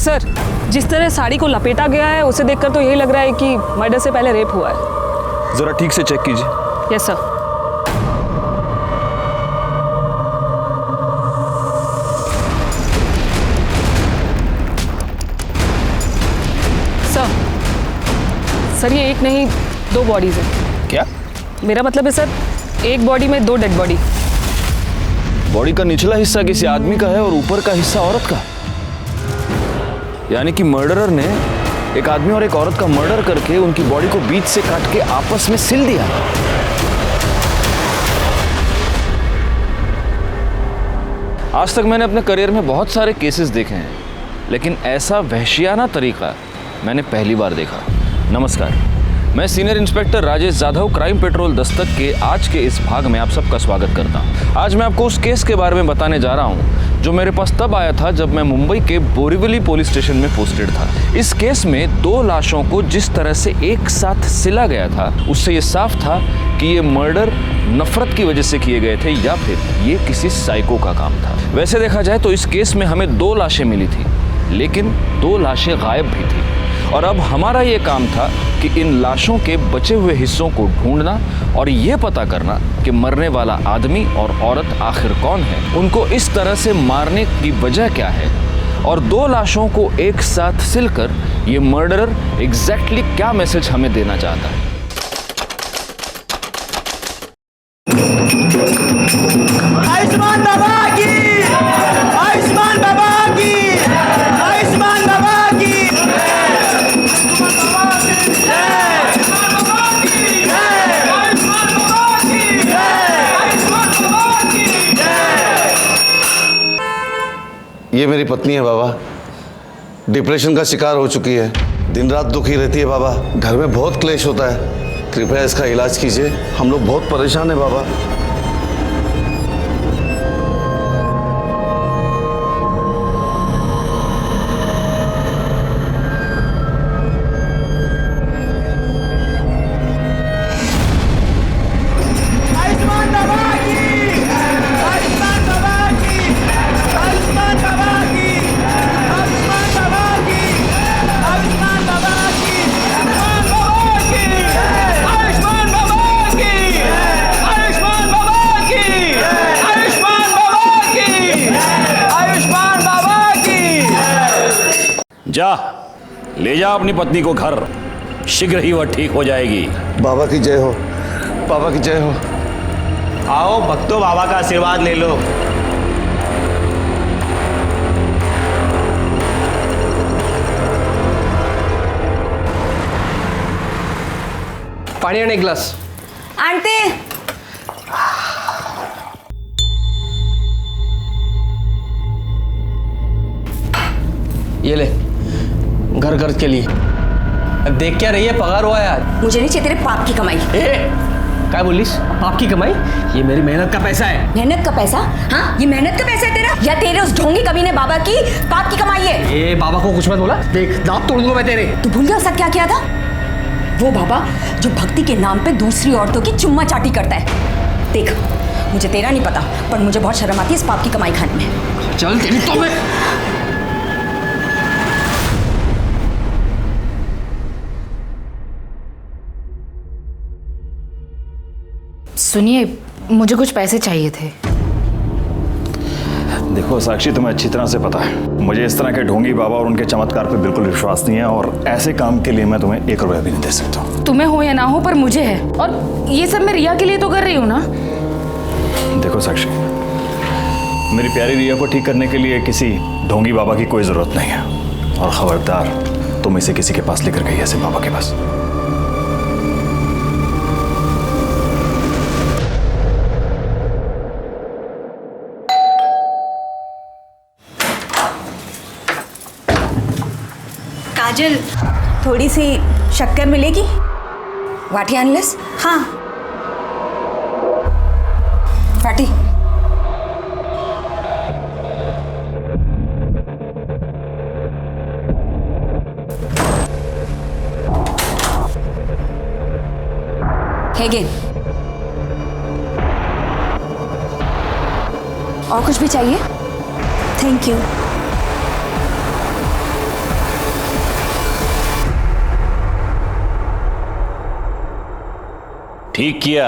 Sir, जिस तरह साड़ी को लपेटा गया है उसे देखकर तो यही लग रहा है कि मर्डर से पहले रेप हुआ है। जरा ठीक से चेक कीजिए। Yes sir. सर ये एक नहीं 2 बॉडीज हैं। क्या? मेरा मतलब है सर, एक बॉडी में 2 डेड बॉडी। बॉडी का निचला हिस्सा किसी आदमी का है और ऊपर का हिस्सा औरत का। यानी कि मर्डरर ने एक आदमी और एक औरत का मर्डर करके उनकी बॉडी को बीच से काट के आपस में सिल दिया। आज तक मैंने अपने करियर में बहुत सारे केसेस देखे हैं, लेकिन ऐसा वहशियाना तरीका मैंने पहली बार देखा। नमस्कार, मैं senior inspector Rajesh Jadhav, crime petrol Dastak के आज के इस भाग में आप सबका स्वागत करता हूं। आज मैं आपको उस केस के बारे में बताने जा रहा हूं जो मेरे पास तब आया था जब मैं मुंबई के बोरीवली पुलिस स्टेशन में पोस्टेड था। इस केस में 2 लाशों को जिस तरह से एक साथ सिला गया था, उससे ये साफ था कि ये मर्डर नफरत की वजह से किए गए थे या फिर ये किसी साइको का काम था। वैसे देखा जाए तो इस केस में हमें 2 लाशें मिली थी, लेकिन 2 लाशें गायब भी थी और अब हमारा ये काम था कि इन लाशों के बचे हुए हिस्सों को ढूंढना और ये पता करना कि मरने वाला आदमी और औरत आखिर कौन है, उनको इस तरह से मारने की वजह क्या है और 2 लाशों को एक साथ सिलकर ये मर्डरर एग्जैक्टली क्या मैसेज हमें देना चाहता है। आयुष्मान बाबा की, आयुष्मान बाबा की, आयुष्मान बाबा की, ये मेरी पत्नी है बाबा, डिप्रेशन का शिकार हो चुकी है, दिन रात दुखी रहती है बाबा, घर में बहुत क्लेश होता है, कृपया इसका इलाज कीजिए, हम लोग बहुत परेशान हैं बाबा। जा ले जा अपनी पत्नी को घर, शीघ्र ही वह ठीक हो जाएगी। बाबा की जय हो, बाबा की जय हो। आओ भक्तों, बाबा का आशीर्वाद ले लो। पानी आणि एक ग्लास आणते। ये ले, घर खर्च के लिए। अब देख क्या रही है, पगार हुआ है आज। मुझे नहीं चाहिए तेरे पाप की कमाई। क्या बोलिस? पाप की कमाई? ये मेरी मेहनत का पैसा है। मेहनत का पैसा? हाँ, ये मेहनत का पैसा है तेरा या तेरे उस ढोंगी कमीने बाबा की पाप की कमाई है? ए बाबा को कुछ मत बोला, देख दांत तोड़ दूंगा मैं तेरे। तू भूल गया सब क्या किया था? वो बाबा जो भक्ति के नाम पे दूसरी औरतों की चुम्मा चाटी करता है। देख, मुझे तेरा नहीं पता, पर मुझे बहुत शर्म आती है इस पाप की कमाई खाने में। चल तेरी तो मैं। सुनिए, मुझे कुछ पैसे चाहिए थे। देखो साक्षी, तुम्हें अच्छी तरह से पता है मुझे इस तरह के ढोंगी बाबा और उनके चमत्कार पे बिल्कुल विश्वास नहीं है और ऐसे काम के लिए मैं तुम्हें 1 रुपया भी नहीं दे सकता। तुम्हें हो या ना हो, पर मुझे है, और ये सब मैं रिया के लिए तो कर रही हूँ ना। देखो साक्षी, मेरी प्यारी रिया को ठीक करने के लिए किसी ढोंगी बाबा की कोई जरूरत नहीं है और खबरदार तुम इसे किसी के पास लेकर गई ऐसे बाबा के पास। काजल, थोड़ी सी शक्कर मिलेगी? वाटी अनलेस? हाँ, वाटी। हेगे, और कुछ भी चाहिए? Thank you. ठीक किया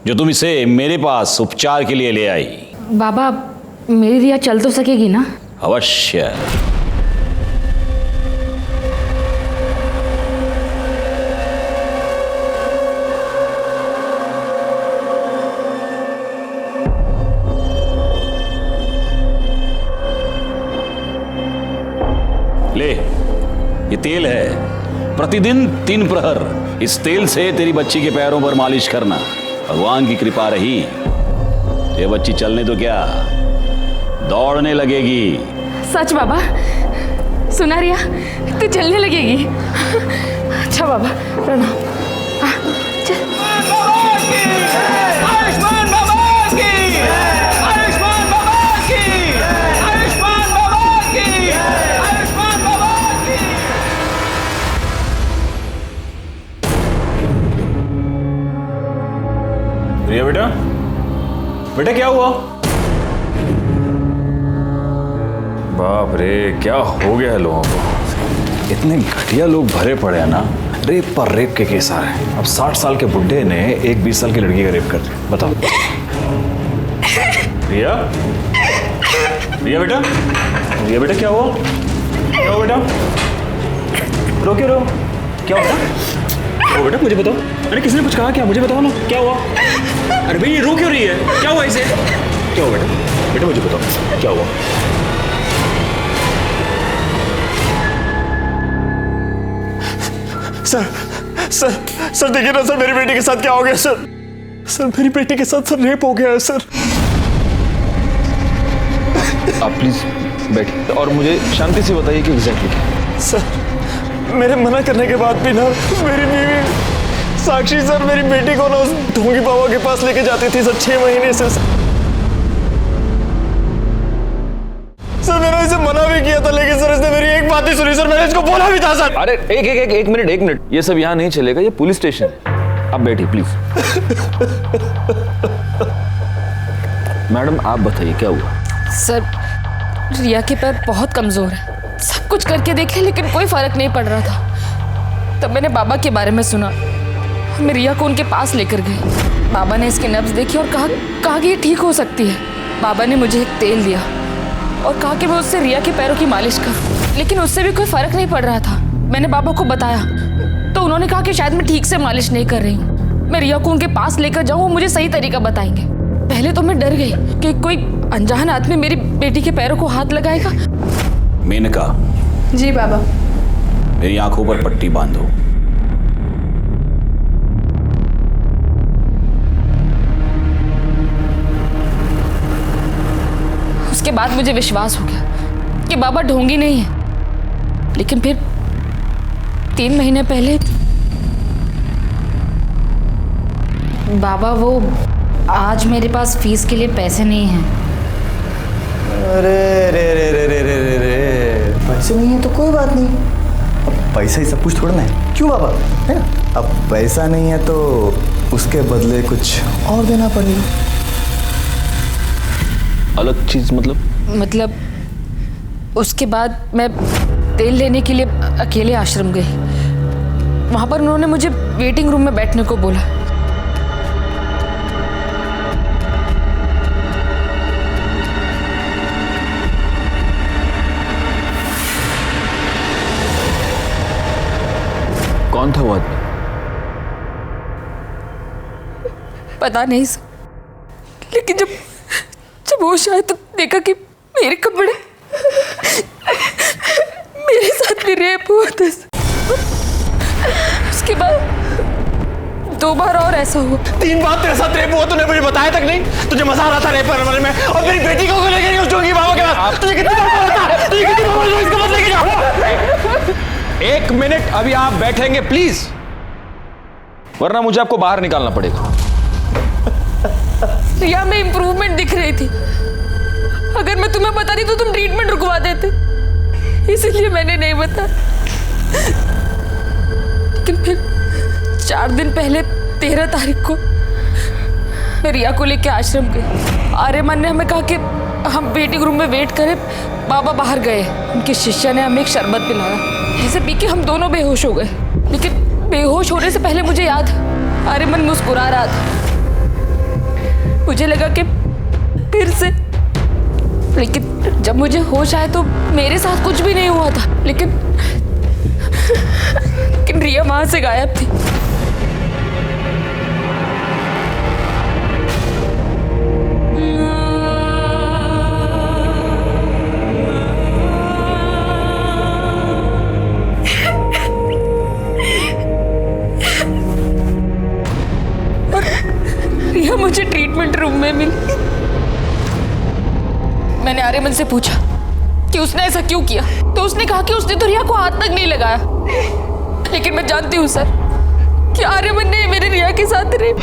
जो तुम इसे मेरे पास उपचार के लिए ले आई। बाबा मेरी रिया चल तो सकेगी ना? अवश्य। ले, ये तेल है, प्रतिदिन 3 प्रहर इस तेल से तेरी बच्ची के पैरों पर मालिश करना। भगवान की कृपा रही ये बच्ची चलने तो क्या, दौड़ने लगेगी। सच बाबा? सुना रिया, तू चलने लगेगी? अच्छा बाबा, प्रणाम। चल। आयुष्मान बाबा की, आयुष्मान बाबा की, आयुष्मान बाबा की, आयुष्मान बाबा की। रिया बेटा, बेटा क्या हुआ? बाप रे, क्या हो गया है लोगों को? इतने घटिया लोग भरे पड़े हैं ना, रेप पर रेप के केस आ रहे हैं। अब 60 साल के बुड्ढे ने एक 20 साल की लड़की का रेप कर दिया, बताओ। रिया, रिया बेटा, रिया बेटा क्या हुआ? क्या हुआ बेटा? रो क्यों रो? क्या हुआ? ओ बेटा मुझे बताओ। अरे किसने कुछ कहा क्या? मुझे बताओ ना, क्या हुआ? अरे भाई ये रो क्यों रही है? क्या हुआ इसे? क्या हुआ बेटा? बेटा मुझे बताओ क्या हुआ? सर देखिए ना सर, मेरी बेटी के साथ क्या हो गया सर मेरी बेटी के साथ सर रेप हो गया है सर। आप प्लीज बैठिए और मुझे शांति से बताइए कि एग्जैक्टली क्या। सर मेरे मना करने के बाद भी ना मेरी बीवी साक्षी सर मेरी बेटी को ना उस ढोंगी बाबा के पास लेके जाती थी सर 6 महीने से। सर मैंने इसे मना भी किया था, लेकिन सर इसने मेरी एक बात नहीं सुनी सर। मैंने इसको बोला भी था सर। अरे एक मिनट, ये सब यहाँ नहीं चलेगा, ये पुलिस स्टेशन है। आप बैठिए प्लीज। मैडम आप बताइए क्या हुआ? सर रिया के पैर बहुत कमजोर है, सब कुछ करके देखे लेकिन कोई फर्क नहीं पड़ रहा था। तब मैंने बाबा के बारे में सुना, मैं रिया को उनके पास लेकर गई। बाबा ने इसकी नब्ज देखी और कहा कि ये ठीक हो सकती है। बाबा ने मुझे एक तेल दिया और कहा कि मैं उससे रिया के पैरों की मालिश करूं, लेकिन उससे भी कोई फर्क नहीं पड़ रहा था। मैंने बाबा को बताया तो उन्होंने कहा कि शायद मैं ठीक से मालिश नहीं कर रही हूँ, मैं रिया को उनके पास लेकर जाऊँ, वो मुझे सही तरीका बताएंगे। पहले तो मैं डर गई कि कोई अनजान आदमी मेरी बेटी के पैरों को हाथ लगाएगा। मेनका। जी बाबा। मेरी आंखों पर पट्टी बांधो। उसके बाद मुझे विश्वास हो गया कि बाबा ढोंगी नहीं है। लेकिन फिर 3 महीने पहले बाबा वो आज मेरे पास फीस के लिए पैसे नहीं हैं। अरे रे रे रे रे रे रे रे, पैसे नहीं है तो कोई बात नहीं, अब पैसा ही सब कुछ थोड़ा ना है, क्यों बाबा, है ना? अब पैसा नहीं है तो उसके बदले कुछ और देना पड़ेगा। अलग चीज मतलब उसके बाद मैं तेल लेने के लिए अकेले आश्रम गई। वहां पर उन्होंने मुझे वेटिंग रूम में बैठने को बोला। कौन था वो आदमी? पता नहीं सर, लेकिन जब होश आया तो देखा कि मेरे कपड़े मेरे साथ भी रेप हुआ था। उसके बाद 2 बार और ऐसा हुआ। 3 बार तेरे साथ रेप हुआ, तूने मुझे बताया तक नहीं? तुझे मजा आ रहा था रेप करने में, और मेरी बेटी को लेकर गई उस ढोंगी बाबा के पास। तुझे कितनी बार बोला था? तुझे कितनी बार बोला इसको मत लेके जाओ? 1 मिनट अभी आप बैठेंगे प्लीज, वरना मुझे आपको बाहर निकालना पड़ेगा। रिया में इंप्रूवमेंट दिख रही थी। अगर मैं तुम्हें बताती तो तुम ट्रीटमेंट रुकवा देते, इसलिए मैंने नहीं बताया। लेकिन फिर 4 दिन पहले 13 तारीख को मैं रिया को लेकर आश्रम गई। आर्यमन ने हमें कहा कि हम वेटिंग रूम में वेट करें, बाबा बाहर गए। उनके शिष्य ने हमें एक शरबत पिलाया, जिसे पी के हम दोनों बेहोश हो गए। लेकिन बेहोश होने से पहले मुझे याद आर्यमन मुस्कुरा रहा था। मुझे लगा कि फिर से, लेकिन जब मुझे होश आया तो मेरे साथ कुछ भी नहीं हुआ था। लेकिन रिया वहां से गायब थी। रिया मुझे ट्रीटमेंट रूम में मिली। मैंने आर्यमन से पूछा कि उसने ऐसा क्यों किया, तो उसने कहा कि उसने तो रिया को हाथ तक नहीं लगाया। लेकिन मैं जानती हूँ सर कि आर्यमन ने मेरे रिया के साथ रेप।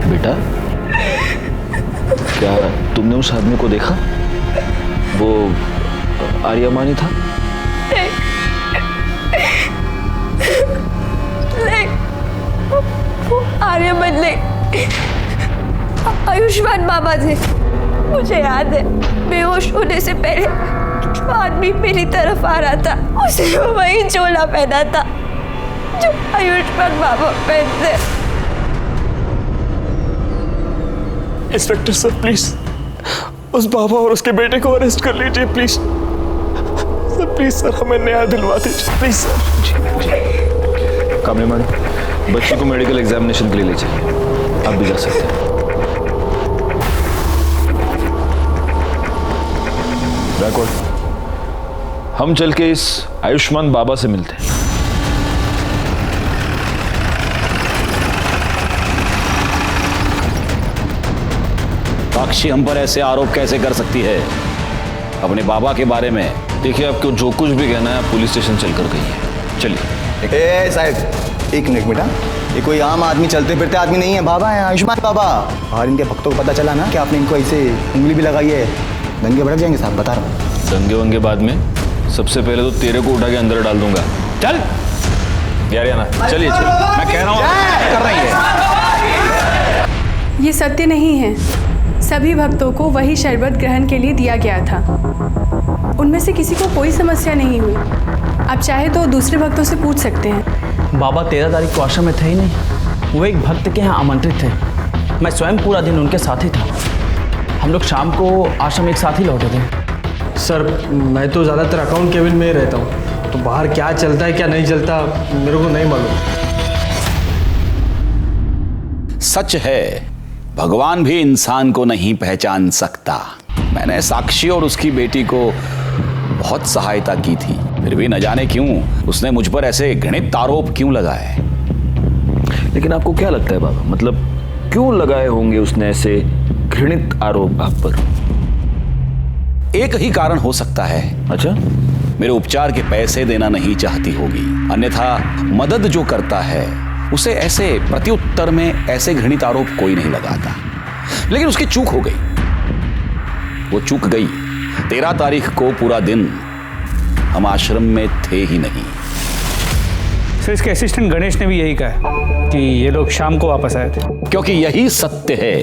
बेटा, क्या तुमने उस आदमी को देखा? वो आर्यमान ही था? नहीं, वो आर्यमन नहीं, आयुष्मान बाबा थे। मुझे याद है, बेहोश होने से पहले जो आदमी मेरी तरफ आ रहा था, उसने वही चोला पहना था जो आयुष्मान बाबा पहनते। इंस्पेक्टर सर प्लीज उस बाबा और उसके बेटे को अरेस्ट कर लीजिए प्लीज सर। प्लीज सर, हमें न्याय दिलवा दीजिए प्लीज सर। कामनी मैडम, बच्ची को मेडिकल एग्जामिनेशन के लिए ले चलिए। आप भी जा सकते हैं। बैकवर्ड, हम चल के इस आयुष्मान बाबा से मिलते हैं। साक्षी हम पर ऐसे आरोप कैसे कर सकती है अपने बाबा के बारे में? देखिए, आपको जो कुछ भी कहना है आप पुलिस स्टेशन चलकर कहिए। चलिए। ए साहब, एक मिनट बेटा, ये कोई आम आदमी, चलते फिरते आदमी नहीं है, बाबा है, आयुष्मान बाबा। और इनके भक्तों को पता चला ना कि आपने इनको ऐसे उंगली भी लगाई है, दंगे भड़क जाएंगे साहब, बता रहा हूँ। दंगे वंगे बाद में, सबसे पहले तो तेरे को उठा के अंदर डाल दूंगा। चल यार, ना चलिए चलिए, मैं कह रहा हूँ कर रही है। ये सत्य नहीं है। सभी भक्तों को वही शरबत ग्रहण के लिए दिया गया था। उनमें से किसी को कोई समस्या नहीं हुई। आप चाहे तो दूसरे भक्तों से पूछ सकते हैं। बाबा 13 तारीख को आश्रम में थे ही नहीं, वो एक भक्त के यहाँ आमंत्रित थे। मैं स्वयं पूरा दिन उनके साथ ही था। हम लोग शाम को आश्रम एक साथ ही लौटे थे। सर, मैं तो ज़्यादातर अकाउंट केबिन में ही रहता हूँ, तो बाहर क्या चलता है क्या नहीं चलता मेरे को नहीं मालूम। सच है, भगवान भी इंसान को नहीं पहचान सकता। मैंने साक्षी और उसकी बेटी को बहुत सहायता की थी, फिर भी न जाने क्यों उसने मुझ पर ऐसे घृणित आरोप क्यों लगाए। लेकिन आपको क्या लगता है बाबा, मतलब क्यों लगाए होंगे उसने ऐसे घृणित आरोप आप पर? एक ही कारण हो सकता है। अच्छा? मेरे उपचार के पैसे देना नहीं चाहती होगी, अन्यथा मदद जो करता है उसे ऐसे प्रत्युत्तर में ऐसे घृणित आरोप कोई नहीं लगाता। लेकिन उसकी चूक हो गई, वो चूक गई। 13 तारीख को पूरा दिन हम आश्रम में थे ही नहीं। सर, इसके असिस्टेंट गणेश ने भी यही कहा कि ये लोग शाम को वापस आए थे। क्योंकि यही सत्य है,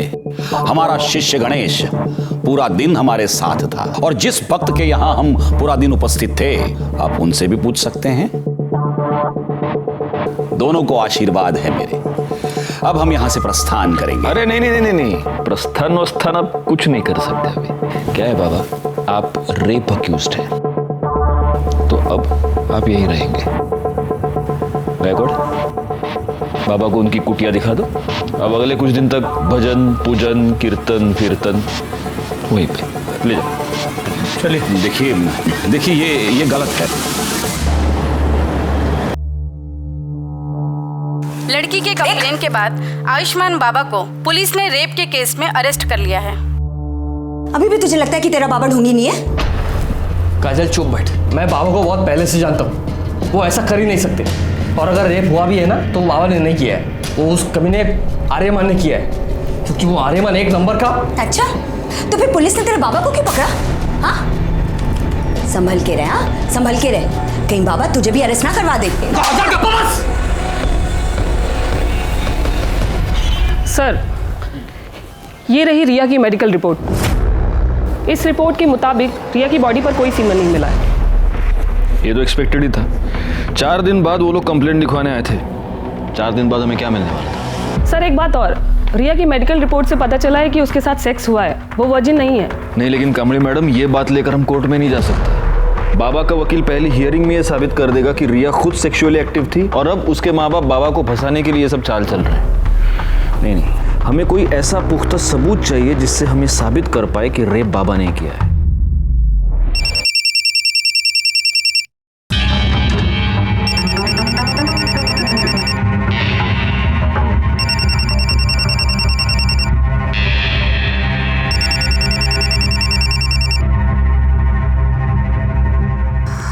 हमारा शिष्य गणेश पूरा दिन हमारे साथ था, और जिस भक्त के यहां हम पूरा दिन उपस्थित थे, आप उनसे भी पूछ सकते हैं। दोनों को आशीर्वाद है मेरे। अब हम यहां से प्रस्थान करेंगे। अरे नहीं नहीं नहीं नहीं, प्रस्थान वस्थान आप कुछ नहीं कर सकते अभी। क्या है बाबा, आप रेप अक्यूज्ड हैं, तो अब आप यहीं रहेंगे। बैकवर्ड, बाबा को उनकी कुटिया दिखा दो। अब अगले कुछ दिन तक भजन पूजन कीर्तन कीर्तन वहीं पे ले जाओ। चलिए। देखिए ये गलत है। लड़की के कंप्लेन के बाद आयुष्मान बाबा को पुलिस ने रेप के केस में अरेस्ट कर लिया है। अभी भी तुझे लगता है कि तेरा बाबा ढोंगी नहीं है? काजल चुप बैठ। मैं बाबा को बहुत पहले से जानता हूँ, वो ऐसा कर ही नहीं सकते। और अगर रेप हुआ भी है ना, तो बाबा ने नहीं किया है, वो उस कमीने आर्यमान ने किया है, क्योंकि वो आर्यमान एक नंबर का। अच्छा, तो फिर पुलिस ने तेरे बाबा को क्यों पकड़ा? हाँ, संभल के रहे, हाँ संभल के रहे, कहीं बाबा तुझे भी अरेस्ट ना करवा दे। सर, ये रही रिया की मेडिकल रिपोर्ट। इस रिपोर्ट के मुताबिक रिया की बॉडी पर कोई सीमन नहीं मिला है। ये तो एक्सपेक्टेड ही था। 4 दिन बाद वो लोग कंप्लेंट लिखवाने आए थे। 4 दिन बाद हमें क्या मिलने वाला था? सर एक बात और, रिया की मेडिकल रिपोर्ट से पता चला है कि उसके साथ सेक्स हुआ है, वो वर्जिन नहीं है। नहीं, लेकिन कमली मैडम ये बात लेकर हम कोर्ट में नहीं जा सकते। बाबा का वकील पहली हियरिंग में ये साबित कर देगा कि रिया खुद सेक्सुअली एक्टिव थी और अब उसके माँ बाप बाबा को फंसाने के लिए ये सब चाल चल रहे हैं। नहीं, हमें कोई ऐसा पुख्ता सबूत चाहिए जिससे हम ये साबित कर पाए कि रेप बाबा ने किया है।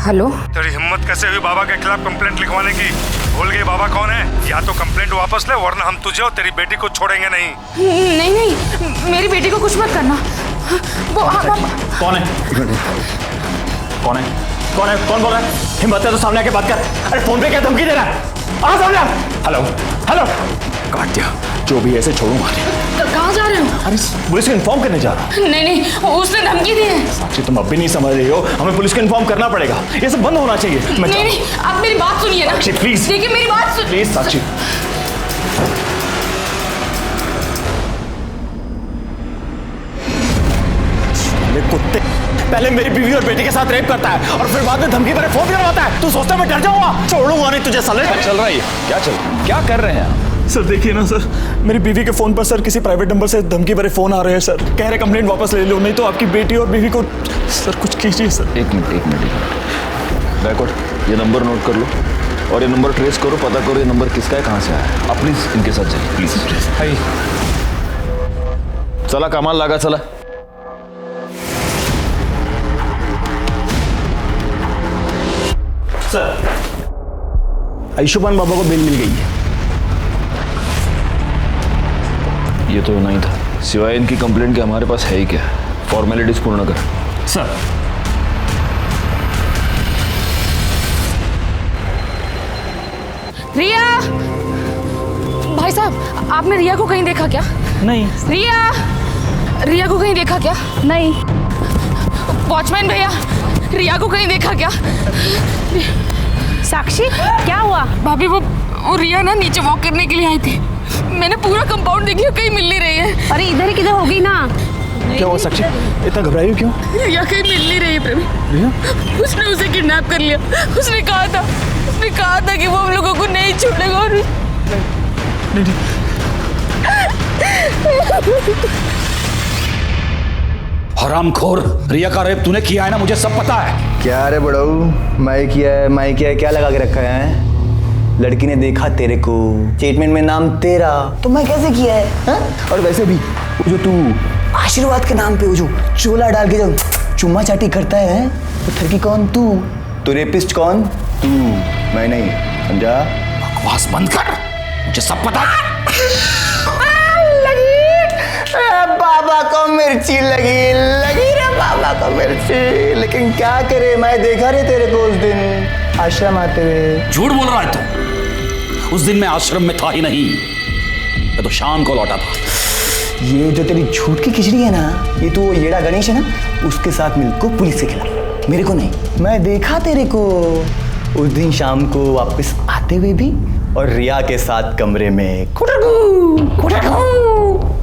हेलो, तेरी हिम्मत कैसे हुई बाबा के खिलाफ कंप्लेंट लिखवाने की? भूल गई बाबा कौन है? या तो कंप्लेंट वापस ले वरना हम तुझे और तेरी बेटी को छोड़ेंगे नहीं। नहीं, मेरी बेटी को कुछ मत करना। वो कौन है? कौन है? कौन है? कौन बोल रहा है? हिम्मत है तो सामने आके बात कर। अरे फोन पे क्या धमकी दे रहा है? आ सामने। हेलो हेलो, काट दिया। जो भी ऐसे छोड़ूंगा। कहाँ जा रहे हो? अरे पुलिस को इन्फॉर्म करने जा रहा हूँ। नहीं, उसने धमकी दी है। साक्षी तुम अब भी नहीं समझ रही हो, हमें पुलिस को इन्फॉर्म करना पड़ेगा। ये सब बंद होना चाहिए। नहीं, आप मेरी बात सुनिए ना। साक्षी प्लीज, देखिए मेरी बात सुन। प्लीज साक्षी। कुत्ते, पहले मेरी बीवी और बेटी के साथ रेप करता है और फिर बाद में धमकी भरे फोन करवाता है। तू सोचता है मैं डर जाऊंगा? छोड़ूंगा नहीं तुझे साले। क्या चल रहा है? क्या कर रहे हैं आप? सर देखिए ना सर, मेरी बीवी के फोन पर सर किसी प्राइवेट नंबर से धमकी भरे फोन आ रहे हैं सर। कह रहे कंप्लेंट वापस ले लो, नहीं तो आपकी बेटी और बीवी को। सर कुछ कीजिए सर। एक मिनट। बैकवर्ड, ये नंबर नोट कर लो और ये नंबर ट्रेस करो, पता करो ये नंबर किसका है, कहाँ से आया है। आप प्लीज इनके साथ जाइए, प्लीज। हाय, चला कमाल लगा, चला। सर, आयुष्मान बाबा को बेल मिल गई है। ये तो नहीं था, सिवाय इनकी कंप्लेंट के हमारे पास है ही क्या? फॉर्मेलिटीज पूर्ण कर। सर, रिया, भाई साहब आपने रिया को कहीं देखा क्या? नहीं। रिया को कहीं देखा क्या? नहीं। वॉचमैन भैया, रिया को कहीं देखा क्या? साक्षी क्या हुआ? भाभी वो रिया ना नीचे वॉक करने के लिए आई थी। मैंने पूरा कंपाउंड देख लिया, कहीं मिल नहीं रही है। अरे इधर ही किधर होगी ना। क्या हुआ साक्षी, इतना घबराई हो क्यों? रिया कहीं मिल नहीं रही है प्रेमी। उसने उसे किडनैप कर लिया। उसने कहा था कि वो हम लोगों को नहीं छोड़ेगा। और नहीं। हरामखोर, रिया का रेप तूने किया है ना, मुझे सब पता है। क्या रे बड़ऊ, मैं किया है, क्या लगा के रखा है? लड़की ने देखा तेरे को, स्टेटमेंट में नाम तेरा, तो मैं कैसे किया है हा? और वैसे भी वो जो तू आशीर्वाद के नाम पे वो जो चोला डाल के जो चुम्मा चाटी करता है, वो ठगी कौन? तू रेपिस्ट कौन? तू, मैं नहीं, समझा? बकवास बंद कर, मुझे सब पता है। बाबा को मिर्ची लगी रे बाबा को मिर्ची। लेकिन क्या करे, मैं देखा रे तेरे को उस दिन आश्रम आते हुए। झूठ बोल रहा है तू। उस दिन मैं आश्रम में था ही नहीं, मैं तो शाम को लौटा था। ये जो तेरी झूठ की खिचड़ी है ना, ये तो येड़ा गणेश है ना, उसके साथ मिलकर पुलिस के खिलाफ। मेरे को नहीं, मैं देखा तेरे को उस दिन शाम को वापस आते हुए भी, और रिया के साथ कमरे में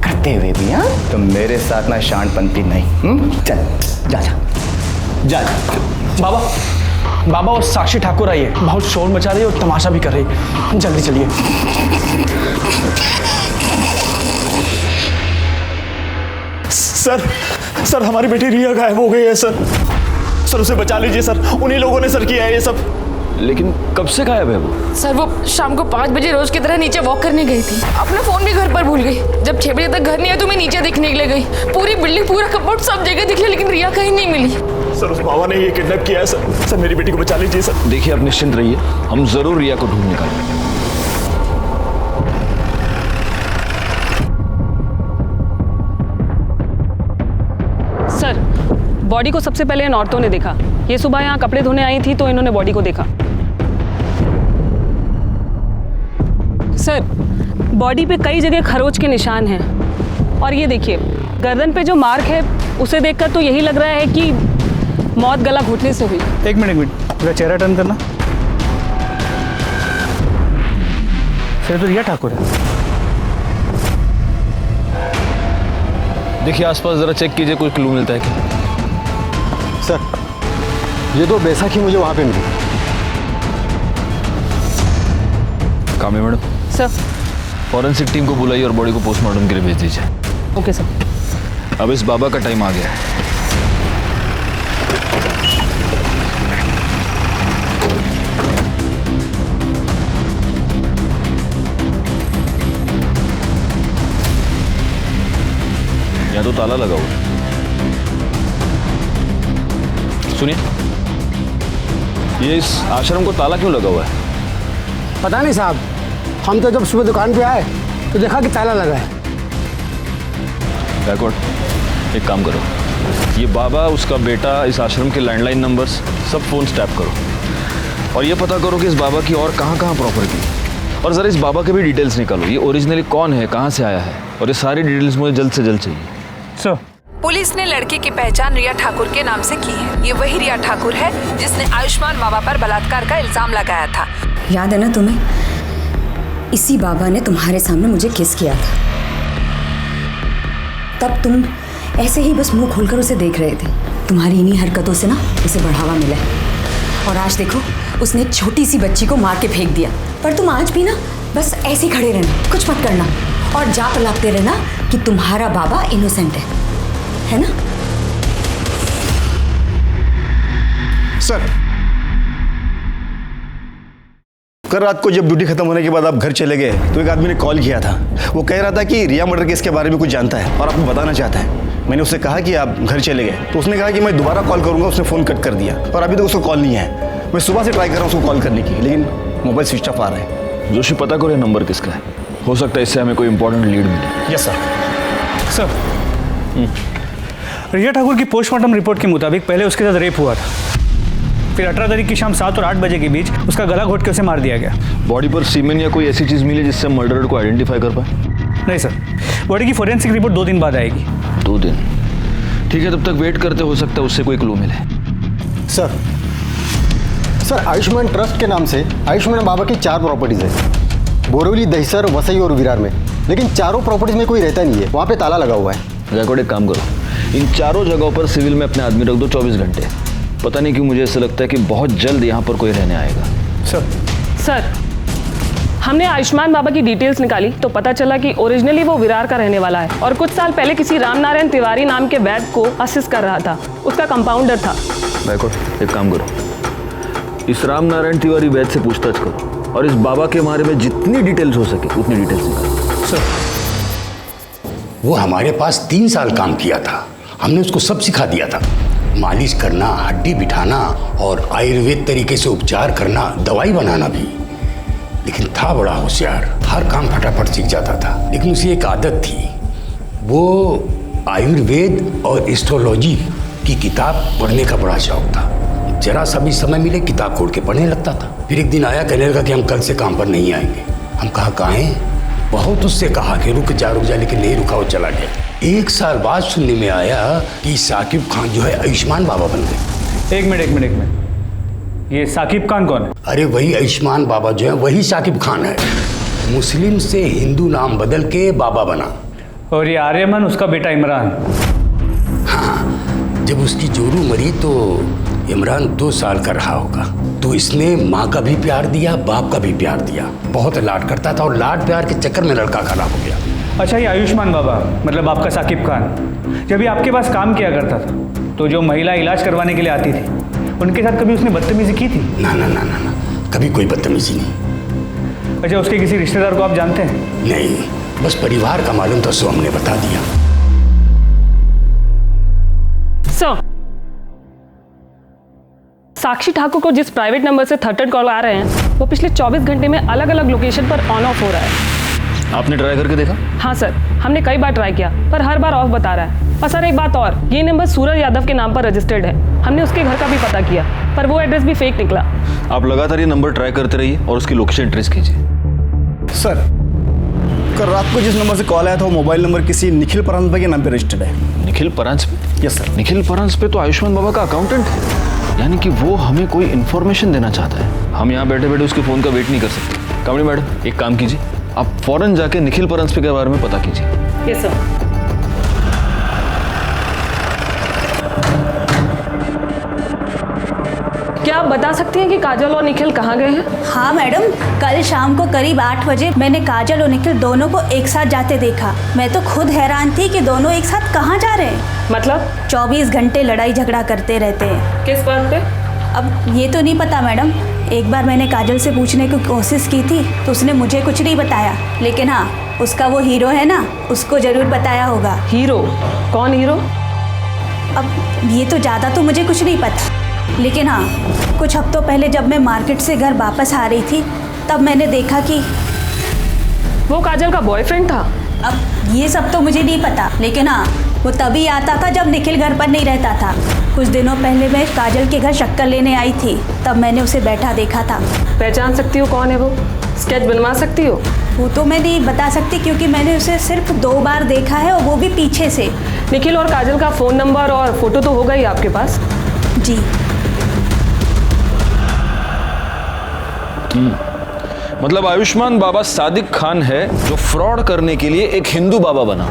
करते हुए भी। हाँ, तो मेरे साथ ना शांतपंथी नहीं। चल जा। बाबा वो साक्षी ठाकुर आई है, बहुत शोर मचा रही है और तमाशा भी कर रही है। जल्दी चलिए। सर हमारी बेटी रिया गायब हो गई है सर। उसे बचा लीजिए सर, उन्हीं लोगों ने सर किया है ये सब। लेकिन कब से गायब है वो? सर वो शाम को 5 बजे रोज की तरह नीचे वॉक करने गई थी। अपना फोन भी घर पर भूल गई। जब 6 बजे तक घर नहीं आया तो मैं नीचे देखने के लिए गई। पूरी बिल्डिंग, पूरा कंपाउंड, सब जगह दिख लिया, लेकिन रिया कहीं नहीं मिली। सर उस बाबा ने ये किडनैप किया है सर। सर मेरी बेटी को बचा लीजिए सर। देखिए आप निश्चिंत रहिए, हम जरूर रिया को ढूंढ निकालेंगे। सर, बॉडी को सबसे पहले इन औरतों ने देखा। ये सुबह यहाँ कपड़े धोने आई थी तो इन्होंने बॉडी को देखा। सर, बॉडी पे कई जगह खरोच के निशान हैं और ये देखिए गर्दन पे जो मार्क है उसे देखकर तो यही लग रहा है कि मौत गला घुटने से हुई। एक मिनट पूरा चेहरा टर्न करना। सर तो रिया ठाकुर है। देखिए आसपास ज़रा चेक कीजिए, कोई क्लू मिलता है क्या? सर ये तो बैसाखी मुझे वहाँ पे मिली। कामे मैडम, सर। फॉरेंसिक टीम को बुलाइए और बॉडी को पोस्टमार्टम के लिए भेज दीजिए। Okay sir. अब इस बाबा का टाइम आ गया है। यहाँ तो ताला लगा हुआ है। सुनिए, ये इस आश्रम को ताला क्यों लगा हुआ है? पता नहीं साहब, हम तो जब सुबह दुकान पे आए तो देखा कि ताला लगा है। बैकवर्ड, एक काम करो, ये बाबा, उसका बेटा, इस आश्रम के लैंडलाइन नंबर्स सब फोन टैप करो और ये पता करो कि इस बाबा की और कहाँ कहाँ प्रॉपर्टी, और ज़रा इस बाबा के भी डिटेल्स निकालो। ये ओरिजिनली कौन है, कहाँ से आया है, और ये सारी डिटेल्स मुझे जल्द से जल्द चाहिए। सर। पुलिस ने लड़की की पहचान रिया ठाकुर के नाम से की है। ये वही रिया ठाकुर है जिसने आयुष्मान बाबा पर बलात्कार का इल्जाम लगाया था। याद है ना तुम्हें? इसी बाबा ने तुम्हारे सामने मुझे किस किया था। तब तुम ऐसे ही बस मुंह खोलकर उसे देख रहे थे। तुम्हारी इन्हीं हरकतों से ना उसे बढ़ावा मिला है। और आज देखो, उसने एक छोटी सी बच्ची को मार के फेंक दिया। पर तुम आज भी ना बस ऐसे ही खड़े रहना, कुछ मत करना और जाप लगते रहना कि तुम्हारा बाबा इनोसेंट है ना? सर, कल रात को जब ड्यूटी खत्म होने के बाद आप घर चले गए तो एक आदमी ने कॉल किया था। वो कह रहा था कि रिया मर्डर केस के बारे में कुछ जानता है और आपको बताना चाहता है। मैंने उससे कहा कि आप घर चले गए तो उसने कहा कि मैं दोबारा कॉल करूंगा। उसने फ़ोन कट कर दिया और अभी तक उसको कॉल नहीं है। मैं सुबह से ट्राई कर रहा हूँ उसको कॉल करने की, लेकिन मोबाइल स्विच ऑफ आ रहा है। जोशी, पता करो ये नंबर किसका है, हो सकता है इससे हमें कोई इंपॉर्टेंट लीड मिले। Yes sir. सर, रिया ठाकुर की पोस्टमार्टम रिपोर्ट के मुताबिक पहले उसके साथ रेप हुआ था, फिर 18 तारीख की शाम 7 और 8 बजे के बीच उसका गला घोट के उसे मार दिया गया। बॉडी पर सीमेन या कोई ऐसी चीज़ मिली जिससे मर्डरर को आइडेंटिफाई कर पाए? नहीं सर, बॉडी की फोरेंसिक रिपोर्ट 2 दिन बाद आएगी। 2 दिन? ठीक है, तब तक वेट करते, हो सकता है उससे कोई क्लू मिले। सर आयुष्मान ट्रस्ट के नाम से आयुष्मान बाबा की 4 प्रॉपर्टीज़ है, बोरीवली, दहिसर, वसई और विरार में। लेकिन चारों प्रॉपर्टीज में कोई रहता नहीं है, वहाँ पे ताला लगा हुआ है। एक काम करो, इन चारों जगहों पर सिविल में अपने आदमी रख दो 24 घंटे। पता नहीं क्यों मुझे ऐसा लगता है कि बहुत जल्द यहाँ पर कोई रहने आएगा। सर, हमने आयुष्मान बाबा की डिटेल्स निकाली तो पता चला कि ओरिजिनली वो विरार का रहने वाला है और कुछ साल पहले किसी रामनारायण तिवारी नाम के वैद्य को असिस्ट कर रहा था। उसका कंपाउंडर था। बैकवर्ड, एक काम करो, इस रामनारायण तिवारी वैद्य से पूछताछ करो और इस बाबा के बारे में जितनी डिटेल्स हो सके उतनी डिटेल्स निकालो। सर, वो हमारे पास 3 साल काम किया था। हमने उसको सब सिखा दिया था, मालिश करना, हड्डी बिठाना और आयुर्वेद तरीके से उपचार करना, दवाई बनाना भी। लेकिन था बड़ा होशियार, हर काम फटाफट सीख जाता था। लेकिन उसे एक आदत थी, वो आयुर्वेद और एस्ट्रोलॉजी की किताब पढ़ने का बड़ा शौक था। जरा सा भी समय मिले किताब खोल के पढ़ने लगता था। फिर एक दिन आया, कहने लगा कि हम कल से काम पर नहीं आएंगे। हम कहा काहे? बहुत उससे कहा कि रुक जा, लेकिन नहीं रुका, वो चला गया। 1 साल बाद सुनने में आया कि साकिब खान जो है आयुष्मान बाबा बन गए। एक मिनट, ये साकिब खान कौन है? अरे वही आयुष्मान बाबा जो है वही साकिब खान है। मुस्लिम से हिंदू नाम बदल के बाबा बना। और ये आर्यमन उसका बेटा इमरान। हाँ, जब उसकी जोरू मरी तो इमरान 2 साल का रहा होगा। तो इसने माँ का भी प्यार दिया, बाप का भी प्यार दिया। बहुत लाड करता था और लाड प्यार के चक्कर में लड़का खराब हो गया। अच्छा, ये आयुष्मान बाबा मतलब आपका साकिब खान जब ये आपके पास काम किया करता था तो जो महिला इलाज करवाने के लिए आती थी उनके साथ कभी उसने बदतमीजी की थी? ना, कभी कोई बदतमीजी नहीं। अच्छा, उसके किसी रिश्तेदार को आप जानते हैं? नहीं, बस परिवार का मालूम था, सो हमने बता दिया। साक्षी ठाकुर को जिस प्राइवेट नंबर से थर्ड कॉल आ रहे हैं वो पिछले 24 घंटे में अलग अलग लोकेशन पर ऑन ऑफ हो रहा है। आपने ट्राई करके देखा? हाँ सर, हमने कई बार ट्राई किया पर हर बार ऑफ बता रहा है। और सर एक बात और, ये नंबर सूरज यादव के नाम पर रजिस्टर्ड है। हमने उसके घर का भी पता किया पर वो एड्रेस भी फेक निकला। आप लगातार ये नंबर ट्राई करते रहिए और उसकी लोकेशन ट्रेस कीजिए। सर, कल रात को जिस नंबर से कॉल आया था वो मोबाइल नंबर किसी निखिल परांजपे के नाम पे रजिस्टर्ड है। निखिल परांजपे? Yes sir. निखिल परांजपे तो आयुष्मान बाबा का अकाउंटेंट है। यानी कि वो हमें कोई इन्फॉर्मेशन देना चाहता है। हम यहाँ बैठे बैठे उसके फ़ोन का वेट नहीं कर सकते। कामड़ी मैडम, एक काम कीजिए, आप फौरन जाके निखिल परंसपे के बारे में पता कीजिए। Yes sir. क्या आप बता सकती हैं कि काजल और निखिल कहाँ गए हैं? हाँ मैडम, कल शाम को करीब 8 बजे मैंने काजल और निखिल दोनों को एक साथ जाते देखा। मैं तो खुद हैरान थी कि दोनों एक साथ कहाँ जा रहे हैं। मतलब 24 घंटे लड़ाई झगड़ा करते रहते हैं। किस बात पे? अब ये तो नहीं पता मैडम। एक बार मैंने काजल से पूछने की कोशिश की थी तो उसने मुझे कुछ नहीं बताया, लेकिन हाँ, उसका वो हीरो है ना, उसको जरूर बताया होगा। हीरो? कौन हीरो? अब ये तो ज़्यादा तो मुझे कुछ नहीं पता, लेकिन हाँ, कुछ हफ्तों पहले जब मैं मार्केट से घर वापस आ रही थी तब मैंने देखा कि वो काजल का बॉयफ्रेंड था। अब ये सब तो मुझे नहीं पता, लेकिन हाँ, वो तभी आता था जब निखिल घर पर नहीं रहता था। कुछ दिनों पहले मैं काजल के घर शक्कर लेने आई थी, तब मैंने उसे बैठा देखा था। पहचान सकती हो कौन है वो? स्केच बनवा सकती हो? वो तो मैं नहीं बता सकती क्योंकि मैंने उसे सिर्फ 2 बार देखा है और वो भी पीछे से। निखिल और काजल का फ़ोन नंबर और फोटो तो होगा ही आपके पास? जी। मतलब आयुष्मान बाबा सादिक खान है जो फ्रॉड करने के लिए एक हिंदू बाबा बना।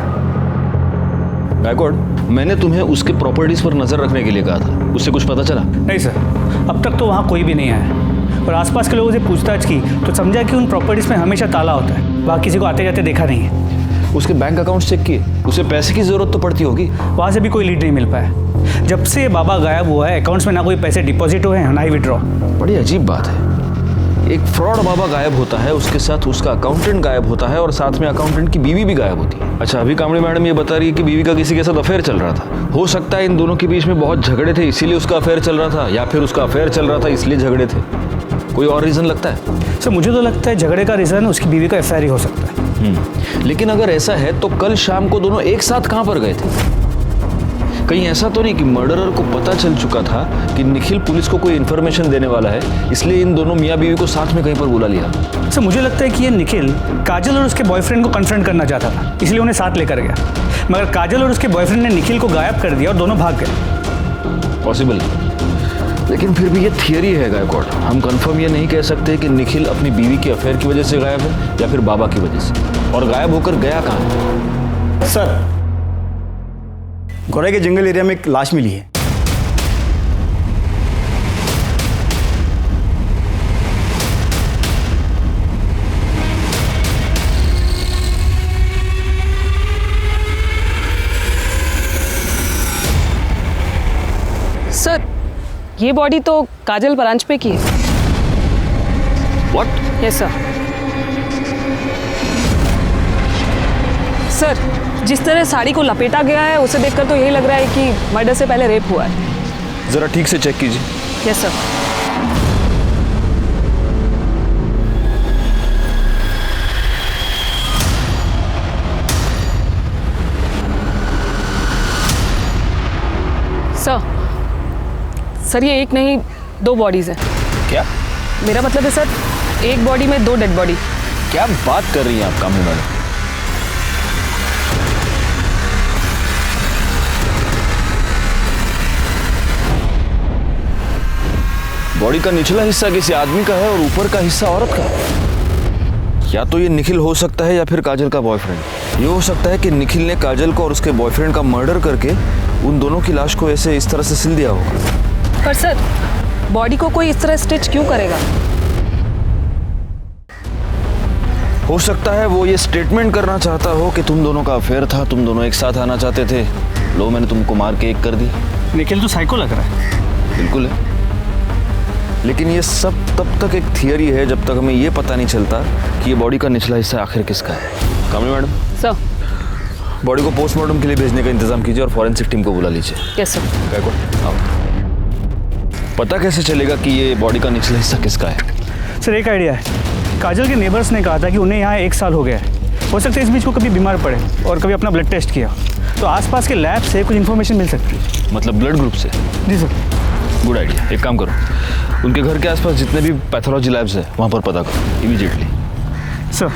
गायकवाड़, मैंने तुम्हें उसके प्रॉपर्टीज पर नजर रखने के लिए कहा था, उससे कुछ पता चला? नहीं सर, अब तक तो वहाँ कोई भी नहीं आया और आसपास के लोगों से पूछताछ की तो समझा कि उन प्रॉपर्टीज में हमेशा ताला होता है। वहाँ किसी को आते जाते देखा नहीं है। उसके बैंक अकाउंट चेक किए? उसे पैसे की जरूरत तो पड़ती होगी। वहाँ से भी कोई लीड नहीं मिल पाया। जब से बाबा गायब हुआ है अकाउंट्स में ना कोई पैसे डिपॉजिट हुए हैं ना ही विड्रॉ। बड़ी अजीब बात है, एक फ्रॉड बाबा गायब होता है, उसके साथ उसका अकाउंटेंट गायब होता है और साथ में अकाउंटेंट की बीवी भी गायब होती है। अच्छा, अभी कामड़ी मैडम ये बता रही है कि बीवी का किसी के साथ अफेयर चल रहा था। हो सकता है इन दोनों के बीच में बहुत झगड़े थे इसीलिए उसका अफेयर चल रहा था, या फिर उसका अफेयर चल रहा था इसलिए झगड़े थे। कोई और रीजन लगता है? सर मुझे तो लगता है झगड़े का रीजन उसकी बीवी का अफेयर ही हो सकता है। लेकिन अगर ऐसा है तो कल शाम को दोनों एक साथ कहाँ पर गए थे? कहीं ऐसा तो नहीं कि मर्डरर को पता चल चुका था कि निखिल पुलिस को कोई इन्फॉर्मेशन देने वाला है, इसलिए इन दोनों मियाँ बीवी को साथ में कहीं पर बुला लिया? सर मुझे लगता है कि ये निखिल काजल और उसके बॉयफ्रेंड को कन्फ्रंट करना चाहता था, इसलिए उन्हें साथ लेकर गया, मगर काजल और उसके बॉयफ्रेंड ने निखिल को गायब कर दिया और दोनों भाग गए। पॉसिबल, लेकिन फिर भी ये थियरी है गायकवाड़। हम कंफर्म ये नहीं कह सकते कि निखिल अपनी बीवी के अफेयर की वजह से गायब है या फिर बाबा की वजह से। और गायब होकर गया कहाँ है? सर, गोरे के जंगल एरिया में एक लाश मिली है। सर, ये बॉडी तो काजल परांजपे की है। व्हाट? Yes sir. सर, जिस तरह साड़ी को लपेटा गया है उसे देखकर तो यही लग रहा है कि मर्डर से पहले रेप हुआ है। जरा ठीक से चेक कीजिए। Yes sir. सर, ये एक नहीं 2 बॉडीज हैं। क्या? मेरा मतलब है सर, एक बॉडी में 2 डेड बॉडी। क्या बात कर रही हैं आप कामड़ी मैडम? बॉडी का निचला हिस्सा किसी आदमी का है और ऊपर का हिस्सा औरत का है। या तो ये निखिल हो सकता है या फिर काजल का बॉयफ्रेंड। ये हो सकता है कि निखिल ने काजल को और उसके बॉयफ्रेंड का मर्डर करके उन दोनों की लाश को ऐसे इस तरह से सिल दिया होगा। पर सर, बॉडी को कोई इस तरह स्टिच क्यों करेगा? हो सकता है वो ये स्टेटमेंट करना चाहता हो कि तुम दोनों का अफेयर था, तुम दोनों एक साथ आना चाहते थे, लो मैंने तुमको मार के एक कर दी। निखिल तो साइको लग रहा है। बिल्कुल है, लेकिन ये सब तब तक एक थियरी है जब तक हमें ये पता नहीं चलता कि ये बॉडी का निचला हिस्सा आखिर किसका है। कामड़ी मैडम, सर, बॉडी को पोस्टमार्टम के लिए भेजने का इंतजाम कीजिए और फॉरेंसिक टीम को बुला लीजिए। Yes sir. गायकवाड़, आओ। पता कैसे चलेगा कि ये बॉडी का निचला हिस्सा किसका है? सर, एक आइडिया है। काजल के नेबर्स ने कहा था कि उन्हें यहाँ 1 साल हो गया है। हो सकता है इस बीच वो कभी बीमार पड़े और कभी अपना ब्लड टेस्ट किया, तो आसपास के लैब से कुछ इन्फॉर्मेशन मिल सकती है। मतलब ब्लड ग्रुप से? जी सर। Good idea. एक काम करो, उनके घर के आसपास जितने भी पैथोलॉजी लैब्स हैं वहाँ पर पता करो इमीडिएटली। सर,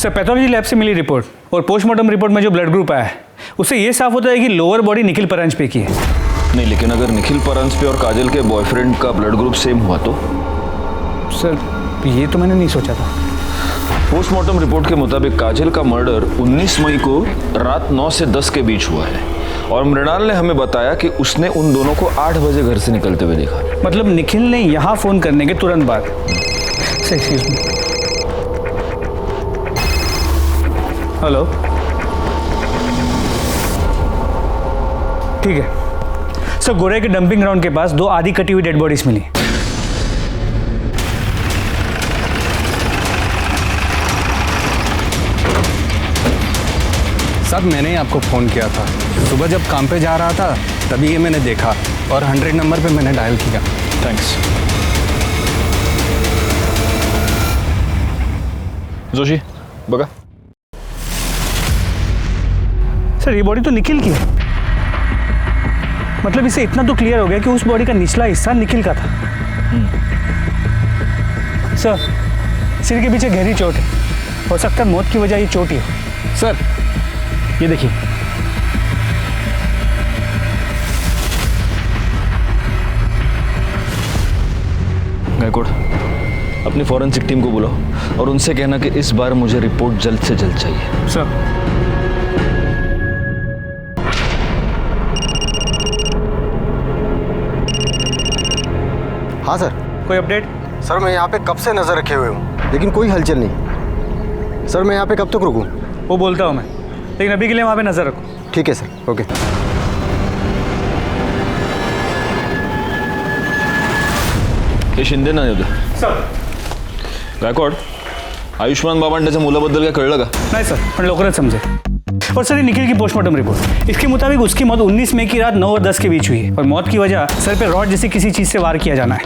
पैथोलॉजी लैब से मिली रिपोर्ट और पोस्टमार्टम रिपोर्ट में जो ब्लड ग्रुप आया है उससे ये साफ होता है कि लोअर बॉडी निखिल परांजपे की है। नहीं, लेकिन अगर निखिल परांजपे और काजल के बॉयफ्रेंड का ब्लड ग्रुप सेम हुआ तो? सर ये तो मैंने नहीं सोचा था। पोस्टमार्टम रिपोर्ट के मुताबिक काजल का मर्डर 19 मई को रात 9 से 10 के बीच हुआ है और मृणाल ने हमें बताया कि उसने उन दोनों को 8 बजे घर से निकलते हुए देखा। मतलब निखिल ने यहाँ फ़ोन करने के तुरंत बाद। Excuse me. हेलो, ठीक है सर। गोरे के डंपिंग ग्राउंड के पास 2 आधी कटी हुई डेड बॉडीज मिली। सर मैंने ही आपको फ़ोन किया था। सुबह जब काम पे जा रहा था तभी ये मैंने देखा और 100 नंबर पे मैंने डायल किया। थैंक्स। जोशी बघा। सर ये बॉडी तो निखिल की है। मतलब इसे इतना तो क्लियर हो गया कि उस बॉडी का निचला हिस्सा निखिल का था। सर सिर के पीछे गहरी चोट है। हो सकता है मौत की वजह ये चोट ही हो। सर ये देखिए। गायकवाड़, अपनी फॉरेंसिक टीम को बुलाओ और उनसे कहना कि इस बार मुझे रिपोर्ट जल्द से जल्द चाहिए। सर। हाँ सर। कोई अपडेट? सर मैं यहाँ पे कब से नज़र रखे हुए हूँ लेकिन कोई हलचल नहीं। सर मैं यहाँ पे कब तक रुकूँ? वो बोलता हूँ मैं, लेकिन अभी के लिए वहाँ पे नज़र रखो। ठीक है सर, ओके। हे शिंदे ना येऊ सर। गायकवाड, आयुष्मान बाबा त्याच्या मुलाबद्दल काय कळलं का? नहीं सर, पण लवकरच समजेल। और सर ये निखिल की पोस्टमार्टम रिपोर्ट, इसके मुताबिक उसकी मौत 19 मई की रात 9 और 10 के बीच हुई है और मौत की वजह सर पे रॉड जैसी किसी चीज़ से वार किया जाना है।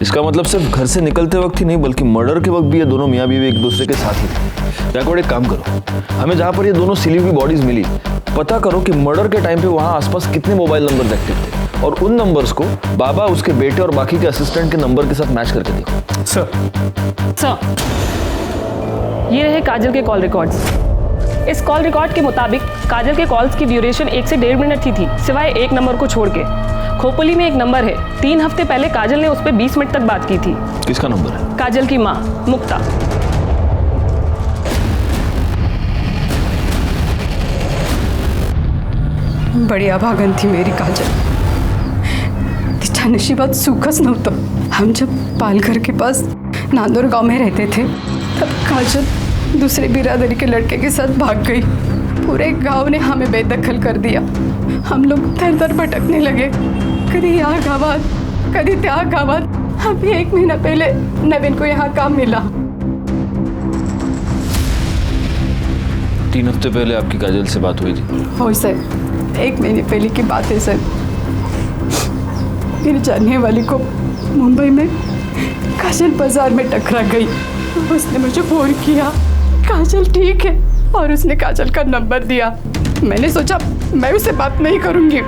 इसका मतलब सिर्फ घर से निकलते वक्त ही नहीं बल्कि मर्डर के वक्त भी ये दोनों मियाँ बीवी एक दूसरे के साथ ही थे। गायकवाड एक काम करो, हमें जहाँ पर ये दोनों सिली हुई बॉडीज मिली पता करो कि मर्डर के टाइम पे वहाँ आसपास कितने मोबाइल नंबर एक्टिव थे और उन नंबर्स को बाबा, उसके बेटे और बाकी के असिस्टेंट के नंबर के साथ मैच करके देखो। सर ये रहे काजल के कॉल रिकॉर्ड्स। इस कॉल रिकॉर्ड के मुताबिक काजल के कॉल्स की ड्यूरेशन 1 से 1.5 मिनट थी सिवाय एक नंबर को छोड़ के। खोपली में एक नंबर है, 3 हफ्ते पहले काजल ने उस पर 20 मिनट तक बात की थी। किसका नंबर है? काजल की माँ मुक्ता। बड़ी अभागन थी मेरी काजल। तिच्या नशिबात सुखच नव्हतं। हम जब पालघर के पास नांदोर गांव में रहते थे तब काजल दूसरे बिरादरी के लड़के के साथ भाग गई। पूरे गांव ने हमें बेदखल कर दिया। हम लोग दर दर भटकने लगे, कभी यहाँ गावात कभी त्या गावात। अभी 1 महीना पहले नवीन को यहाँ काम मिला। 3 हफ्ते पहले आपकी काजल से बात हुई थी? हो सर, 1 महीने पहले की बात है सर। मेरी जानने वाली को मुंबई में काजल बाजार में टकरा गई। उसने मुझे फ़ोन किया, काजल ठीक है, और उसने काजल का नंबर दिया। मैंने सोचा मैं उससे बात नहीं करूँगी,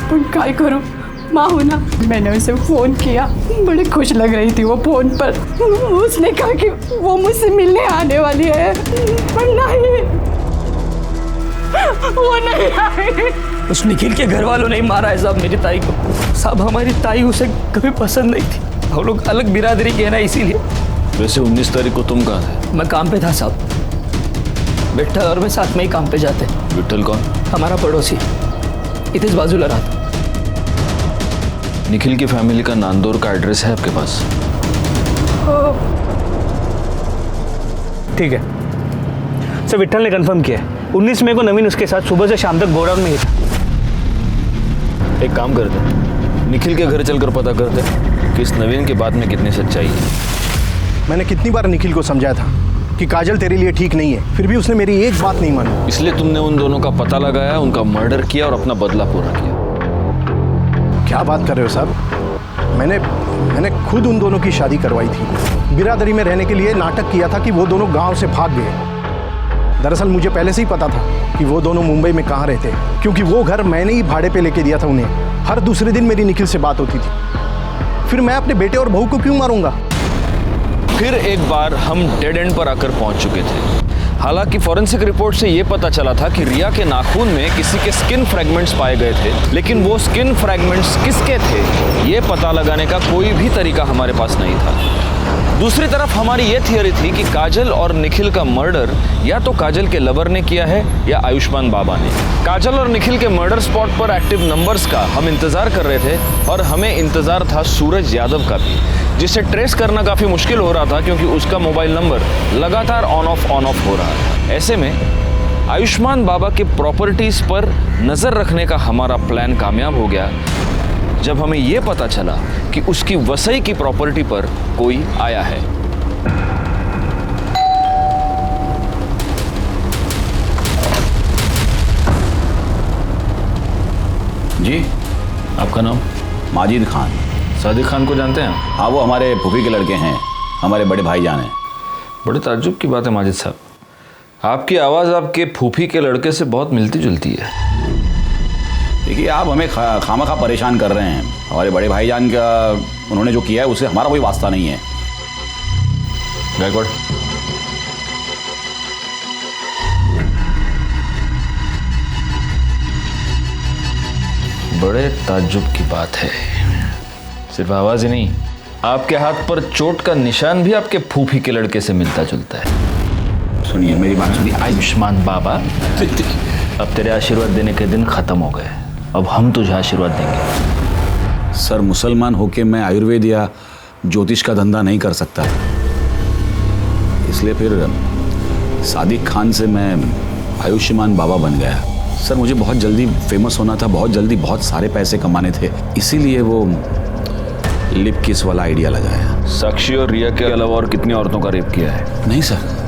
पर क्या करूँ, माँ हूँ ना। मैंने उसे फ़ोन किया, बड़ी खुश लग रही थी वो फ़ोन पर। उसने कहा कि वो मुझसे मिलने आने वाली है, पर नहीं, वो नहीं आई। उस निखिल के घर वालों ने मारा है साहब मेरी ताई को। साहब हमारी ताई उसे कभी पसंद नहीं थी, हम लोग अलग बिरादरी के हैं ना, इसीलिए। वैसे 19 तारीख को तुम कहाँ थे? मैं काम पे था साहब। विट्ठल और मैं साथ में ही काम पे जाते। विट्ठल कौन? हमारा पड़ोसी, इधर बाजूला रहा था। निखिल की फैमिली का नांदौर का एड्रेस है आपके पास? ठीक है सर, विट्ठल ने कंफर्म किया है। 19 मई को नवीन उसके साथ सुबह से शाम तक गोडाउन में ही था। एक काम करते, निखिल के घर चलकर पता करते कि इस नवीन की बात में कितनी सच्चाई है। मैंने कितनी बार निखिल को समझाया था कि काजल तेरे लिए ठीक नहीं है, फिर भी उसने मेरी एक बात नहीं मानी। इसलिए तुमने उन दोनों का पता लगाया, उनका मर्डर किया और अपना बदला पूरा किया। क्या बात कर रहे हो साहब? मैंने खुद उन दोनों की शादी करवाई थी। बिरादरी में रहने के लिए नाटक किया था कि वो दोनों गांव से भाग गए। दरअसल मुझे पहले से ही पता था कि वो दोनों मुंबई में कहाँ रहते हैं, क्योंकि वो घर मैंने ही भाड़े पे लेके दिया था उन्हें। हर दूसरे दिन मेरी निखिल से बात होती थी। फिर मैं अपने बेटे और बहू को क्यों मारूंगा? फिर एक बार हम डेड एंड पर आकर पहुंच चुके थे। हालांकि फॉरेंसिक रिपोर्ट से ये पता चला था कि रिया के नाखून में किसी के स्किन फ्रैगमेंट्स पाए गए थे, लेकिन वो स्किन फ्रैगमेंट्स किसके थे ये पता लगाने का कोई भी तरीका हमारे पास नहीं था। दूसरी तरफ हमारी ये थियरी थी कि काजल और निखिल का मर्डर या तो काजल के लवर ने किया है या आयुष्मान बाबा ने। काजल और निखिल के मर्डर स्पॉट पर एक्टिव नंबर्स का हम इंतजार कर रहे थे और हमें इंतजार था सूरज यादव का भी, जिसे ट्रेस करना काफ़ी मुश्किल हो रहा था क्योंकि उसका मोबाइल नंबर लगातार ऑन ऑफ हो रहा था। ऐसे में आयुष्मान बाबा के प्रॉपर्टीज़ पर नज़र रखने का हमारा प्लान कामयाब हो गया जब हमें यह पता चला कि उसकी वसई की प्रॉपर्टी पर कोई आया है। जी, आपका नाम? माजिद खान। सादिक खान को जानते हैं? हाँ, वो हमारे फूफी के लड़के हैं, हमारे बड़े भाईजान हैं। बड़े ताज्जुब की बात है माजिद साहब, आपकी आवाज़ आपके फूफी के लड़के से बहुत मिलती जुलती है। देखिए, आप हमें खामखा परेशान कर रहे हैं। हमारे बड़े भाईजान का उन्होंने जो किया है उससे हमारा कोई वास्ता नहीं है। गायकवाड़, बड़े ताज्जुब की बात है। सिर्फ आवाज़ ही नहीं, आपके हाथ पर चोट का निशान भी आपके फूफी के लड़के से मिलता जुलता है। सुनिए मेरी बात सुनिए। आयुष्मान बाबा, अब तेरे आशीर्वाद देने के दिन ख़त्म हो गए, अब हम तुझे आशीर्वाद देंगे। सर, मुसलमान होके मैं आयुर्वेद या ज्योतिष का धंधा नहीं कर सकता, इसलिए फिर सादिक खान से मैं आयुष्मान बाबा बन गया। सर, मुझे बहुत जल्दी फेमस होना था, बहुत जल्दी बहुत सारे पैसे कमाने थे, इसीलिए वो लिप किस वाला आइडिया लगाया। साक्षी और रिया के अलावा और कितनी औरतों का रेप किया है? नहीं सर,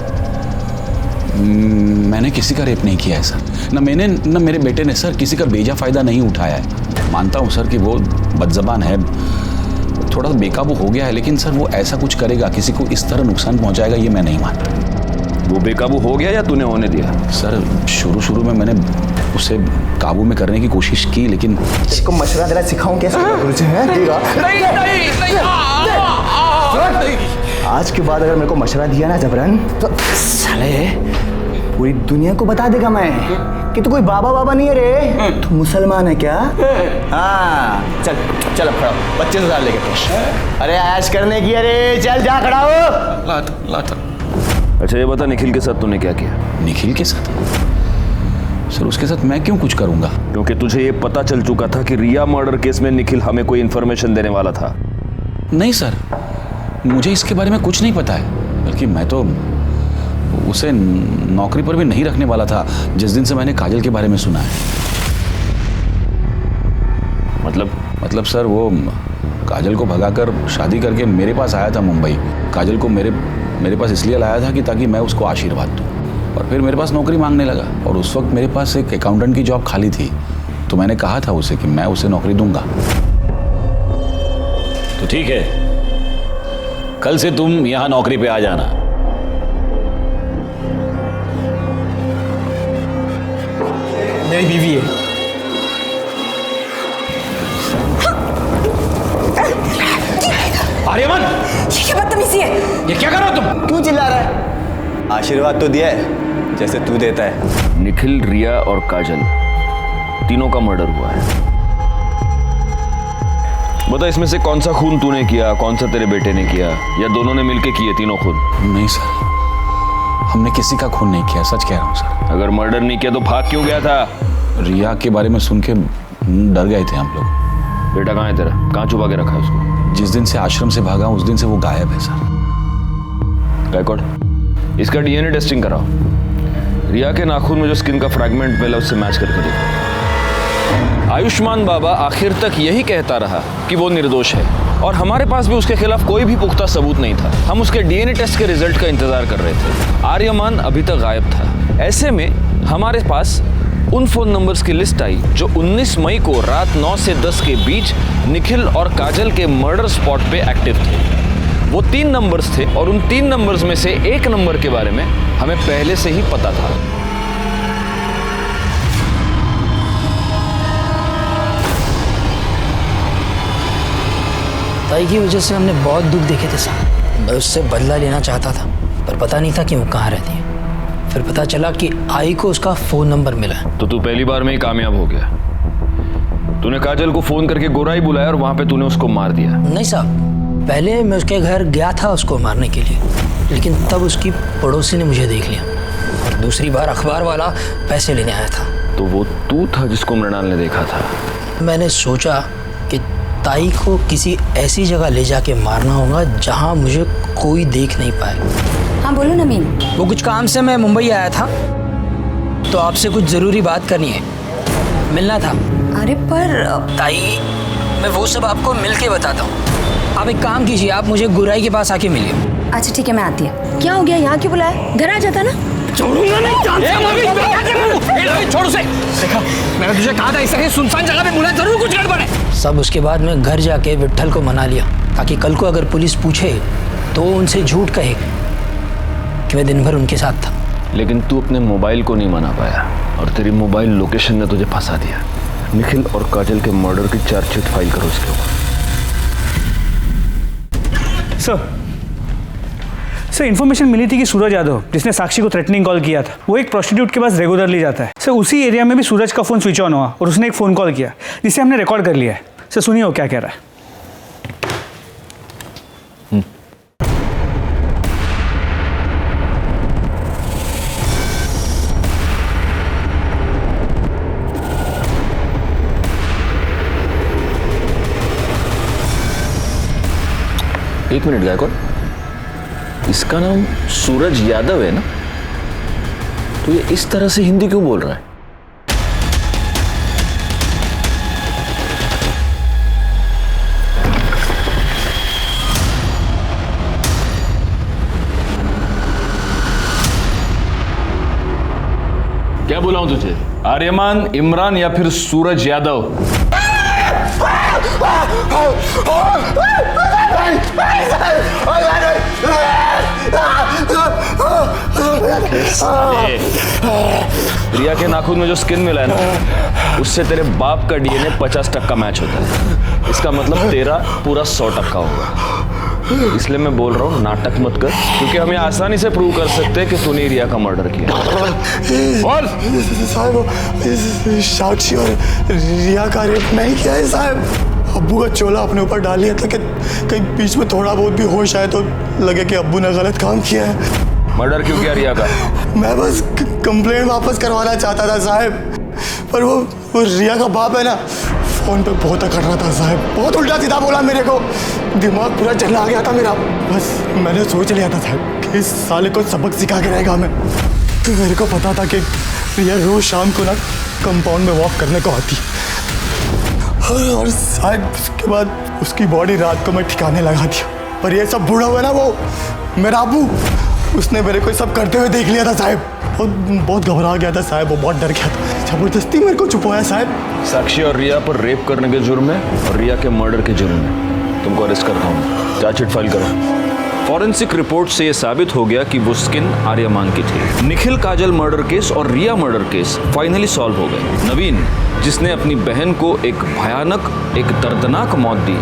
मैंने किसी का रेप नहीं किया है सर। न मैंने न मेरे बेटे ने सर किसी का बेजा फ़ायदा नहीं उठाया है। मानता हूँ सर कि वो बदज़बान है, थोड़ा बेकाबू हो गया है, लेकिन सर वो ऐसा कुछ करेगा, किसी को इस तरह नुकसान पहुँचाएगा, ये मैं नहीं मानता। वो बेकाबू हो गया या तूने होने दिया? सर, शुरू में मैंने उसे काबू में करने की कोशिश की, लेकिन इसको मशवरा देना सिखाऊं कैसे? आज के बाद अगर मेरे को मशवरा दिया ना जबरन, तो साले पूरी दुनिया को बता देगा मैं कि तू कोई बाबा नहीं है रे, तू मुसलमान है क्या? हाँ, चल चल अब खड़ा हो, 25,000 लेके तो। अरे ऐश करने की, अरे चल जा खड़ा हो। लाता। अच्छा ये बता, निखिल के साथ तूने क्या किया? निखिल के साथ? सर, उसके साथ मैं क्यों कुछ करूंगा? क्योंकि तुझे ये पता चल चुका था कि रिया मर्डर केस में निखिल हमें कोई इन्फॉर्मेशन देने वाला था। नहीं सर, मुझे इसके बारे में कुछ नहीं पता है, बल्कि मैं तो उसे नौकरी पर भी नहीं रखने वाला था जिस दिन से मैंने काजल के बारे में सुना है। मतलब सर, वो काजल को भगाकर शादी करके मेरे पास आया था मुंबई। काजल को मेरे पास इसलिए लाया था कि ताकि मैं उसको आशीर्वाद दूँ, और फिर मेरे पास नौकरी मांगने लगा, और उस वक्त मेरे पास एक अकाउंटेंट की जॉब खाली थी, तो मैंने कहा था उसे कि मैं उसे नौकरी दूंगा। तो ठीक है, कल से तुम यहाँ नौकरी पे आ जाना। मेरी बीवी है। आर्यमन, ये क्या बदतमीजी है? ये क्या कर रहे हो तुम? क्यों चिल्ला रहा है? आशीर्वाद तो दिया है जैसे तू देता है। निखिल, रिया और काजल तीनों का मर्डर हुआ है। बता, इसमें से कौन सा खून तूने किया, कौन सा तेरे बेटे ने किया, या दोनों ने मिलके किए तीनों खून? नहीं सर, हमने किसी का खून नहीं किया, सच कह रहा हूँ सर। अगर मर्डर नहीं किया तो भाग क्यों गया था? रिया के बारे में सुन के डर गए थे हम लोग। बेटा कहाँ है तेरा? कहाँ छुपा के रखा है उसको? जिस दिन से आश्रम से भागा उस दिन से वो गायब है सर। गायकवाड़, इसका डीएनए टेस्टिंग कराओ। रिया के नाखून में जो स्किन का फ्रैगमेंट मिला उससे मैच करके देखो। आयुष्मान बाबा आखिर तक यही कहता रहा कि वो निर्दोष है, और हमारे पास भी उसके खिलाफ कोई भी पुख्ता सबूत नहीं था। हम उसके डीएनए टेस्ट के रिजल्ट का इंतजार कर रहे थे। आर्यमान अभी तक गायब था। ऐसे में हमारे पास उन फोन नंबर्स की लिस्ट आई जो 19 मई को रात 9 से 10 के बीच निखिल और काजल के मर्डर स्पॉट पे एक्टिव थे। वो 3 नंबर्स थे, और उन 3 नंबर्स में से एक नंबर के बारे में हमें पहले से ही पता था। ताई की वजह से हमने बहुत दुख देखे थे साहब। मैं उससे बदला लेना चाहता था, पर पता नहीं था कि वो कहाँ रहती है। फिर पता चला कि आई को उसका फ़ोन नंबर मिला है। तो तू पहली बार में ही कामयाब हो गया। तूने काजल को फ़ोन करके गोराई बुलाया और वहाँ पे तूने उसको मार दिया। नहीं साहब, पहले मैं उसके घर गया था उसको मारने के लिए, लेकिन तब उसकी पड़ोसी ने मुझे देख लिया और दूसरी बार अखबार वाला पैसे लेने आया था। तो वो तू था जिसको मृणाल ने देखा था? मैंने सोचा कि ताई को किसी ऐसी जगह ले जाके मारना होगा जहाँ मुझे कोई देख नहीं पाए। हाँ बोलो नवीन। वो कुछ काम से मैं मुंबई आया था, तो आपसे कुछ ज़रूरी बात करनी है, मिलना था। अरे पर ताई, मैं वो सब आपको मिल के बताता हूँ। आप एक काम कीजिए, आप मुझे गुराई के पास आके मिलिए। अच्छा ठीक है, मैं आती है। क्या हो गया, यहाँ क्यों बुलाया? घर आ जाता ना। छोड़ूंगा नहीं। छोड़ उसे। देखा, मैंने तुझे कहा था इस तरह सुनसान जगह पे बुलाया, जरूर कुछ गड़बड़ है। सब उसके बाद मैं घर जाके विट्ठल को मना लिया, ताकि कल को अगर पुलिस पूछे तो उनसे झूठ कहे कि मैं दिन भर उनके साथ था। लेकिन तू अपने मोबाइल को नहीं मना पाया और तेरी मोबाइल लोकेशन ने तुझे फंसा दिया। निखिल और काजल के मर्डर की चार्जशीट फाइल करो इसके ऊपर। सर इन्फॉर्मेशन मिली थी कि सूरज यादव, जिसने साक्षी को थ्रेटनिंग कॉल किया था, वो एक प्रोस्टिट्यूट के पास रेगुलरली जाता है। सर उसी एरिया में भी सूरज का फ़ोन स्विच ऑन हुआ और उसने एक फ़ोन कॉल किया जिसे हमने रिकॉर्ड कर लिया है। सर सुनिए वो क्या कह रहा है। एक मिनट गायकवाड़, इसका नाम सूरज यादव है ना? तो ये इस तरह से हिंदी क्यों बोल रहा है? क्या बुलाऊं तुझे? आर्यमान, इमरान या फिर सूरज यादव? रिया के नाखून में जो स्किन मिला है ना, उससे तेरे बाप का डीएनए 50% मैच होता है। इसका मतलब तेरा पूरा 100% होगा। इसलिए मैं बोल रहा हूँ नाटक मत कर, क्योंकि हमें आसानी से प्रूव कर सकते हैं कि तूने रिया का मर्डर किया। बोल साहब, साक्षी और रिया का रेप नहीं किया है साहब। अब्बू का चोला अपने ऊपर डाल लिया था कि कहीं बीच में थोड़ा बहुत भी होश आए तो लगे कि अब्बू ने गलत काम किया है। मर्डर क्यों किया रिया का? मैं बस कंप्लेंट वापस करवाना चाहता था साहब, पर वो रिया का बाप है ना, फोन पे बहुत अकड़ रहा था साहब, बहुत उल्टा सीधा बोला मेरे को, दिमाग पूरा चला गया था मेरा। बस मैंने सोच लिया था साहब कि इस साले को सबक सिखा के रहेगा मैं। तो मेरे को पता था कि रिया रोज शाम को ना कंपाउंड में वॉक करने को आती, और शायद उसके बाद उसकी बॉडी रात को मैं ठिकाने लगा दिया। पर ये सब बूढ़ा हुआ ना, वो मेरा अबू, उसने मेरे को सब करते हुए देख लिया था साहब। बहुत घबरा गया था साहब, वो बहुत डर गया था, जबरदस्ती मेरे को छुपाया साहब। साक्षी और रिया पर रेप करने के जुर्म में और रिया के मर्डर के जुर्म में तुमको अरेस्ट करता हूँ। चार्जशीट फाइल करो। फॉरेंसिक रिपोर्ट से यह साबित हो गया कि वो स्किन आर्यमान की थी। निखिल काजल मर्डर केस और रिया मर्डर केस फाइनली सॉल्व हो गए। नवीन, जिसने अपनी बहन को एक भयानक, एक दर्दनाक मौत दी,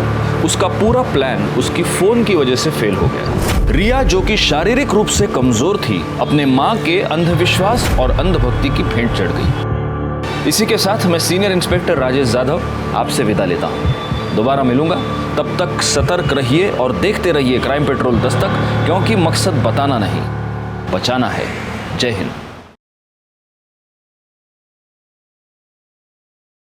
उसका पूरा प्लान उसकी फोन की वजह से फेल हो गया। रिया, जो कि शारीरिक रूप से कमजोर थी, अपने माँ के अंधविश्वास और अंधभक्ति की भेंट चढ़ गई। इसी के साथ मैं सीनियर इंस्पेक्टर राजेश जाधव आपसे विदा लेता हूँ। दोबारा मिलूंगा, तब तक सतर्क रहिए और देखते रहिए क्राइम पेट्रोल दस्तक, क्योंकि मकसद बताना नहीं, बचाना है। जय हिंद।